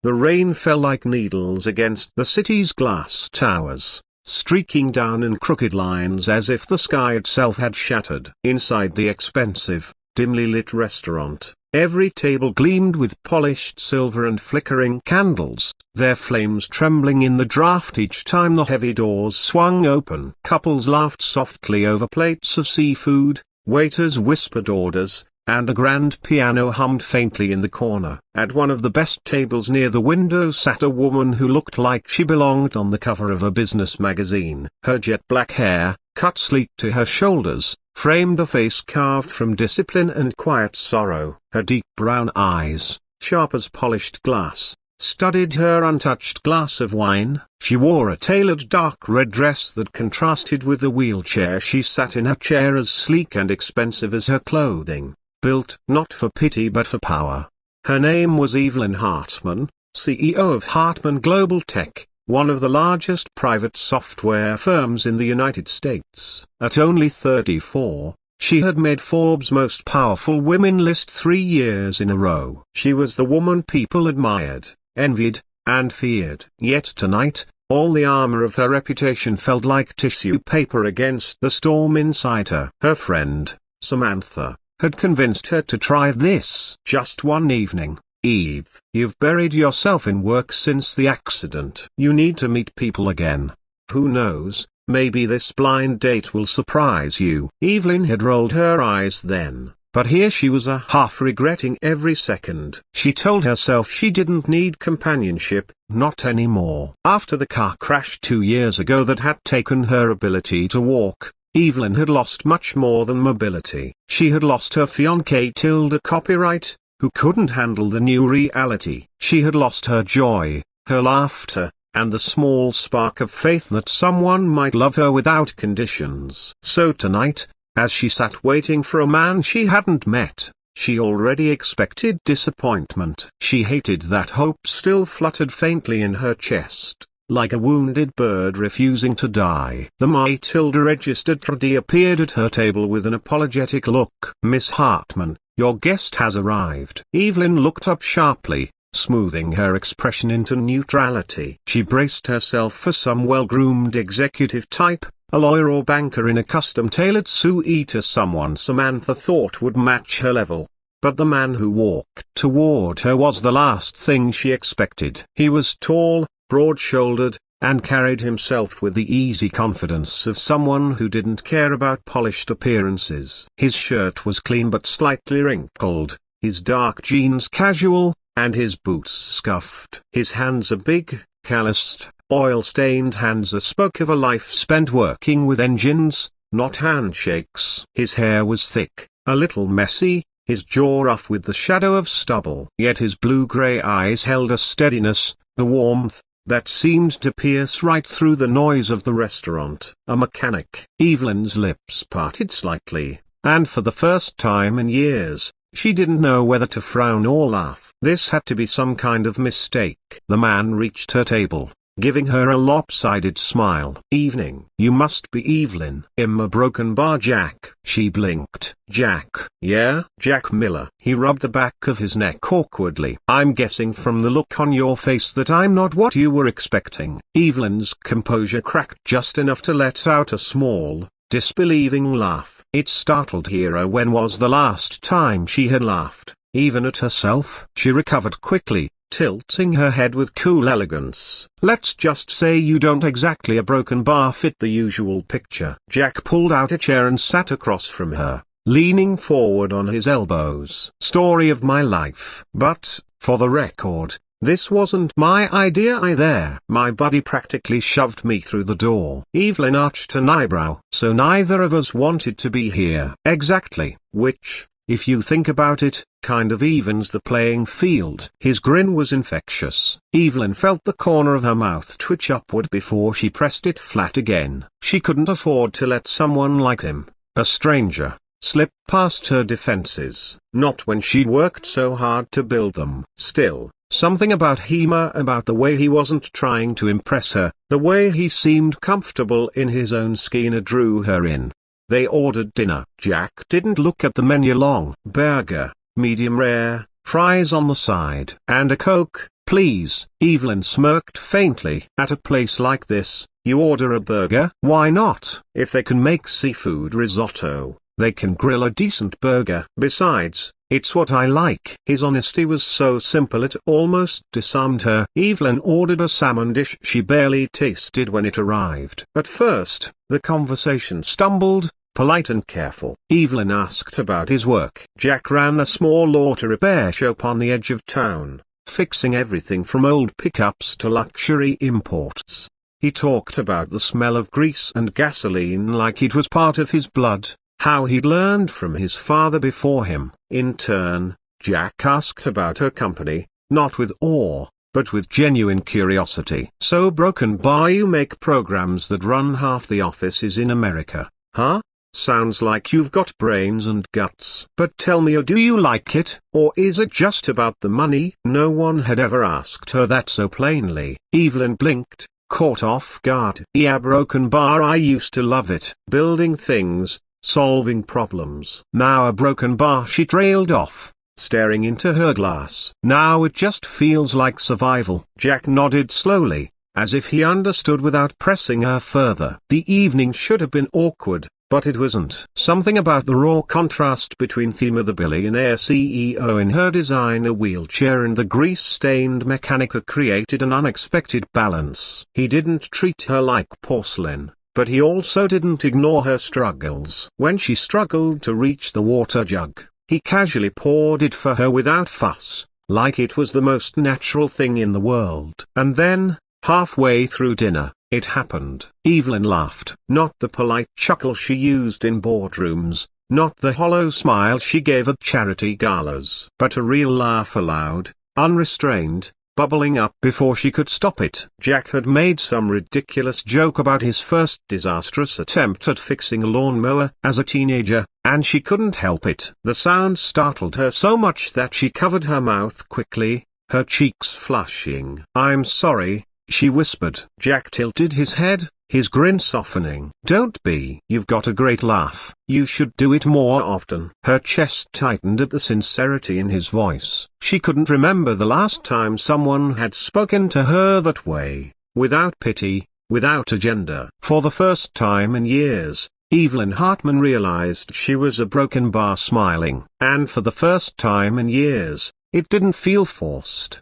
The rain fell like needles against the city's glass towers, streaking down in crooked lines as if the sky itself had shattered. Inside the expensive, dimly lit restaurant, every table gleamed with polished silver and flickering candles, their flames trembling in the draught each time the heavy doors swung open. Couples laughed softly over plates of seafood, waiters whispered orders, and a grand piano hummed faintly in the corner. At one of the best tables near the window sat a woman who looked like she belonged on the cover of a business magazine. Her jet black hair, cut sleek to her shoulders, framed a face carved from discipline and quiet sorrow. Her deep brown eyes, sharp as polished glass, studied her untouched glass of wine. She wore a tailored dark red dress that contrasted with the wheelchair she sat in, a chair as sleek and expensive as her clothing, built not for pity but for power. Her name was Evelyn Hartman, CEO of Hartman Global Tech, one of the largest private software firms in the United States. At only 34, she had made Forbes' Most Powerful Women list 3 years in a row. She was the woman people admired, envied, and feared. Yet tonight, all the armor of her reputation felt like tissue paper against the storm inside her. Her friend, Samantha, had convinced her to try this. Just one evening. Eve, you've buried yourself in work since the accident. You need to meet people again. Who knows, maybe this blind date will surprise you. Evelyn had rolled her eyes then, but here she was half regretting every second. She told herself she didn't need companionship, not anymore. After the car crash 2 years ago that had taken her ability to walk, Evelyn had lost much more than mobility. She had lost her fiancé Tilda Copyright, who couldn't handle the new reality. She had lost her joy, her laughter, and the small spark of faith that someone might love her without conditions. So tonight, as she sat waiting for a man she hadn't met, she already expected disappointment. She hated that hope still fluttered faintly in her chest, like a wounded bird refusing to die. The Matilda registered Trudy appeared at her table with an apologetic look. Miss Hartman, your guest has arrived. Evelyn looked up sharply, smoothing her expression into neutrality. She braced herself for some well-groomed executive type, a lawyer or banker in a custom-tailored suite, as someone Samantha thought would match her level. But the man who walked toward her was the last thing she expected. He was tall, broad-shouldered, and carried himself with the easy confidence of someone who didn't care about polished appearances. His shirt was clean but slightly wrinkled, his dark jeans casual, and his boots scuffed. His hands are big, calloused, oil-stained hands that spoke of a life spent working with engines, not handshakes. His hair was thick, a little messy, his jaw rough with the shadow of stubble. Yet his blue-gray eyes held a steadiness, a warmth, that seemed to pierce right through the noise of the restaurant. A mechanic. Evelyn's lips parted slightly, and for the first time in years, she didn't know whether to frown or laugh. This had to be some kind of mistake. The man reached her table, giving her a lopsided smile. Evening. You must be Evelyn. I'm a broken bar Jack. She blinked. Jack. Yeah? Jack Miller. He rubbed the back of his neck awkwardly. I'm guessing from the look on your face that I'm not what you were expecting. Evelyn's composure cracked just enough to let out a small, disbelieving laugh. It startled her. When was the last time she had laughed, even at herself? She recovered quickly, tilting her head with cool elegance. Let's just say you don't exactly a broken bar fit the usual picture. Jack pulled out a chair and sat across from her, leaning forward on his elbows. Story of my life. But, for the record, this wasn't my idea either. My buddy practically shoved me through the door. Evelyn arched an eyebrow. So neither of us wanted to be here. Exactly. Which, if you think about it, kind of evens the playing field. His grin was infectious. Evelyn felt the corner of her mouth twitch upward before she pressed it flat again. She couldn't afford to let someone like him, a stranger, slip past her defenses. Not when she'd worked so hard to build them. Still, something about him, about the way he wasn't trying to impress her, the way he seemed comfortable in his own skin, drew her in. They ordered dinner. Jack didn't look at the menu long. Burger, medium rare, fries on the side, and a Coke, please." Evelyn smirked faintly. "At a place like this, you order a burger?" "Why not? If they can make seafood risotto, they can grill a decent burger. Besides, it's what I like." His honesty was so simple it almost disarmed her. Evelyn ordered a salmon dish she barely tasted when it arrived. At first, the conversation stumbled, polite and careful. Evelyn asked about his work. Jack ran a small auto repair shop on the edge of town, fixing everything from old pickups to luxury imports. He talked about the smell of grease and gasoline like it was part of his blood, how he'd learned from his father before him. In turn, Jack asked about her company, not with awe, but with genuine curiosity. "So Broken Bar, you make programs that run half the offices in America, huh? Sounds like you've got brains and guts. But tell me, do you like it, or is it just about the money?" No one had ever asked her that so plainly. Evelyn blinked, caught off guard. "Yeah, Broken Bar, I used to love it. Building things, solving problems." "Now a broken bar," she trailed off, staring into her glass. "Now it just feels like survival." Jack nodded slowly, as if he understood without pressing her further. The evening should have been awkward, but it wasn't. Something about the raw contrast between Thema the billionaire CEO in her designer wheelchair and the grease-stained mechanica created an unexpected balance. He didn't treat her like porcelain, but he also didn't ignore her struggles. When she struggled to reach the water jug, he casually poured it for her without fuss, like it was the most natural thing in the world. And then, halfway through dinner, it happened. Evelyn laughed. Not the polite chuckle she used in boardrooms, not the hollow smile she gave at charity galas, but a real laugh aloud, unrestrained, bubbling up before she could stop it. Jack had made some ridiculous joke about his first disastrous attempt at fixing a lawnmower as a teenager, and she couldn't help it. The sound startled her so much that she covered her mouth quickly, her cheeks flushing. "I'm sorry," she whispered. Jack tilted his head, his grin softening. "Don't be. You've got a great laugh. You should do it more often." Her chest tightened at the sincerity in his voice. She couldn't remember the last time someone had spoken to her that way, without pity, without agenda. For the first time in years, Evelyn Hartman realized she was a broken bar smiling. And for the first time in years, it didn't feel forced.